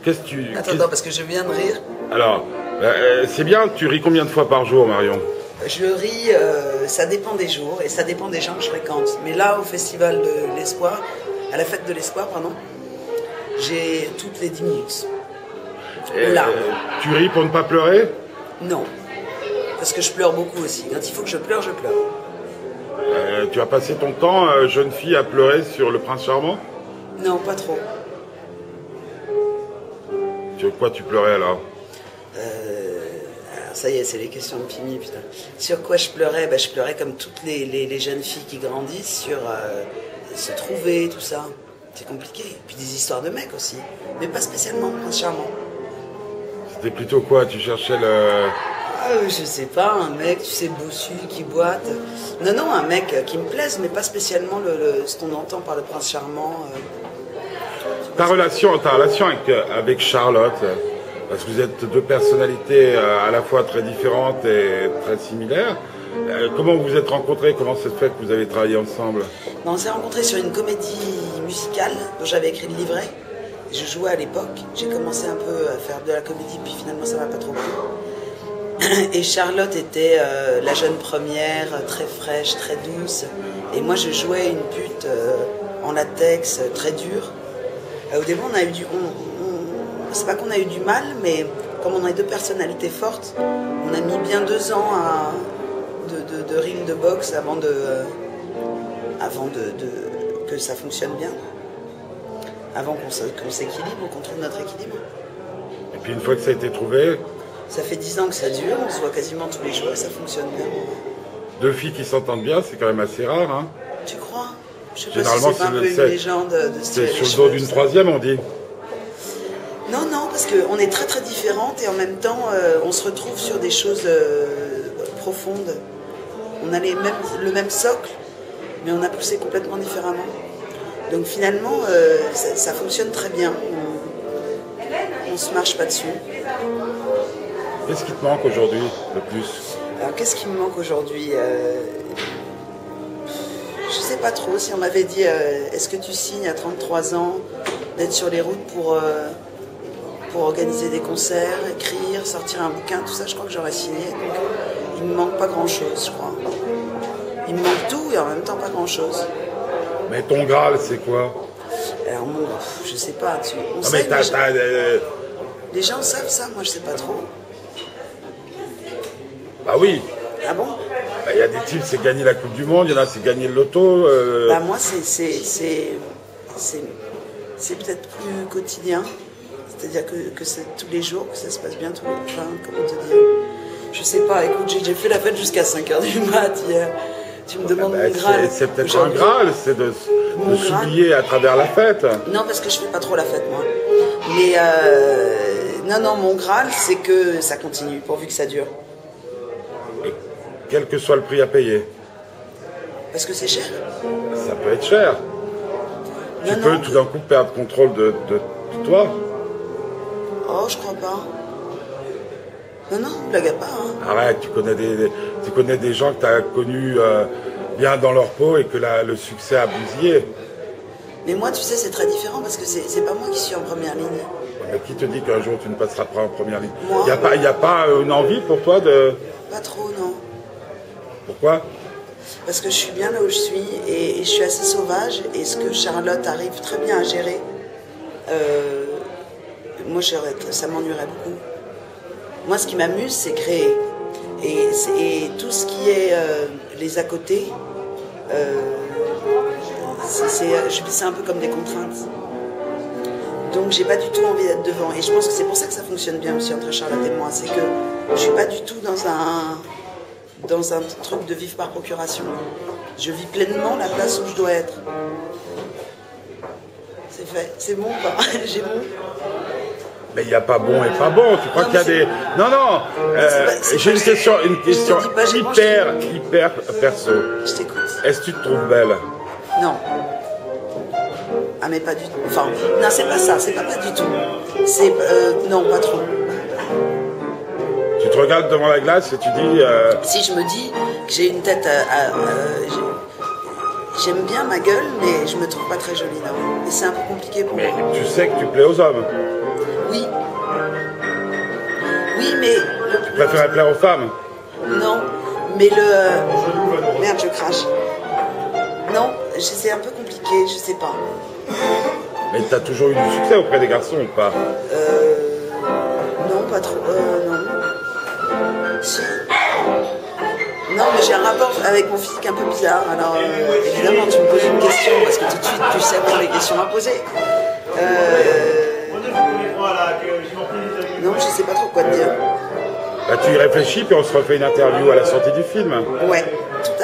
Qu'est-ce que tu... Attends, parce que je viens de rire. Alors, c'est bien, tu ris combien de fois par jour, Marion? Je ris, ça dépend des jours et ça dépend des gens que je fréquente. Mais là, au Festival de l'Espoir, à la fête de l'Espoir, pardon, j'ai toutes les 10 minutes. Là. Tu ris pour ne pas pleurer? Non, parce que je pleure beaucoup aussi. Quand il faut que je pleure, je pleure. Tu as passé ton temps, jeune fille, à pleurer sur le prince charmant? Non, pas trop. Sur quoi tu pleurais alors? Alors ça y est, c'est les questions de Pimi, putain. Sur quoi je pleurais? Je pleurais comme toutes les jeunes filles qui grandissent, sur se trouver, tout ça. C'est compliqué. Puis des histoires de mecs aussi. Mais pas spécialement prince charmant. C'était plutôt quoi? Tu cherchais le... Je sais pas, un mec, tu sais, bossu, qui boite. Non, un mec qui me plaise, mais pas spécialement ce qu'on entend par le prince charmant. Ta relation avec Charlotte, parce que vous êtes deux personnalités à la fois très différentes et très similaires. Comment vous vous êtes rencontrés? Comment ça se fait que vous avez travaillé ensemble? On s'est rencontrés sur une comédie musicale dont j'avais écrit le livret. Je jouais à l'époque. J'ai commencé un peu à faire de la comédie, puis finalement ça m'a pas trop plu. Et Charlotte était la jeune première, très fraîche, très douce. Et moi je jouais une pute en latex, très dure. Au début on a eu c'est pas qu'on a eu du mal, mais comme on a deux personnalités fortes, on a mis bien 2 ans de ring de boxe avant que ça fonctionne bien. Avant qu'on s'équilibre, qu'on trouve notre équilibre. Et puis une fois que ça a été trouvé... Ça fait 10 ans que ça dure, on se voit quasiment tous les jours et ça fonctionne bien. Deux filles qui s'entendent bien, c'est quand même assez rare, hein? Tu crois? Je sais Généralement, pas si c'est un peu une légende de c'est sur le dos d'une troisième, on dit. Non, parce qu'on est très très différentes et en même temps, on se retrouve sur des choses profondes. On a le même socle, mais on a poussé complètement différemment. Donc finalement, ça fonctionne très bien. On se marche pas dessus. Qu'est-ce qui te manque aujourd'hui le plus? Alors qu'est-ce qui me manque aujourd'hui? Je sais pas trop. Si on m'avait dit est-ce que tu signes à 33 ans d'être sur les routes pour organiser des concerts, écrire, sortir un bouquin, tout ça, je crois que j'aurais signé. Donc il me manque pas grand-chose, je crois. Il me manque tout et en même temps pas grand-chose. Mais ton Graal, c'est quoi? Alors moi, je sais pas. On non, sait, mais les gens savent ça, moi je sais pas trop. Bah oui. Ah bon? Il y a des types, c'est gagner la Coupe du Monde, il y en a, c'est gagner le loto. Moi, c'est peut-être plus quotidien. C'est-à-dire que c'est tous les jours, que ça se passe bien tous les jours. Enfin, comment te dire? Je sais pas, écoute, j'ai fait la fête jusqu'à 5h du mat hier. Tu me demandes mon Graal. C'est peut-être un Graal, c'est de s'oublier à travers la fête. Non, parce que je fais pas trop la fête, moi. Mais non, mon Graal, c'est que ça continue, pourvu que ça dure. Et quel que soit le prix à payer. Parce que c'est cher. Ça peut être cher. Tu peux tout d'un coup perdre contrôle de toi. Oh, je crois pas. Non, blague pas. Hein. Arrête, tu connais des gens que tu as connus bien dans leur peau et que le succès a bousillé. Mais moi, tu sais, c'est très différent parce que c'est pas moi qui suis en première ligne. Mais qui te dit qu'un jour tu ne passeras pas en première ligne? Moi, Il n'y a pas une envie pour toi de... Pas trop, non. Pourquoi? Parce que je suis bien là où je suis et je suis assez sauvage et ce que Charlotte arrive très bien à gérer, moi ça m'ennuierait beaucoup. Moi ce qui m'amuse c'est créer et tout ce qui est les à côté, c'est un peu comme des contraintes. Donc j'ai pas du tout envie d'être devant et je pense que c'est pour ça que ça fonctionne bien aussi entre Charlotte et moi, c'est que je suis pas du tout dans un truc de vivre par procuration. Je vis pleinement la place où je dois être. C'est fait, c'est bon ou pas? J'ai bon. Mais il n'y a pas bon et pas bon. Tu crois qu'il y a des... Non. J'ai une question hyper perso. Je t'écoute. Est-ce que tu te trouves belle? Non. Ah mais pas du tout. Enfin, non c'est pas ça, c'est pas du tout. C'est... non, pas trop. Tu te regardes devant la glace et tu dis... Si je me dis que j'ai une tête j'aime bien ma gueule, mais je me trouve pas très jolie là. Et c'est un peu compliqué pour moi. Mais tu sais que tu plais aux hommes. Oui. Oui, mais... Tu préfères plaire aux femmes? Non, mais Merde, je crache. Non, c'est un peu compliqué, je sais pas. Mais t'as toujours eu du succès auprès des garçons ou pas? Non, pas trop. Non. Si. Non, mais j'ai un rapport avec mon physique un peu bizarre. Alors, évidemment, tu me poses une question parce que tout de suite, tu sais avoir les questions à poser. Non, je sais pas trop quoi te dire. Bah, tu y réfléchis, puis on se refait une interview à la sortie du film. Ouais, tout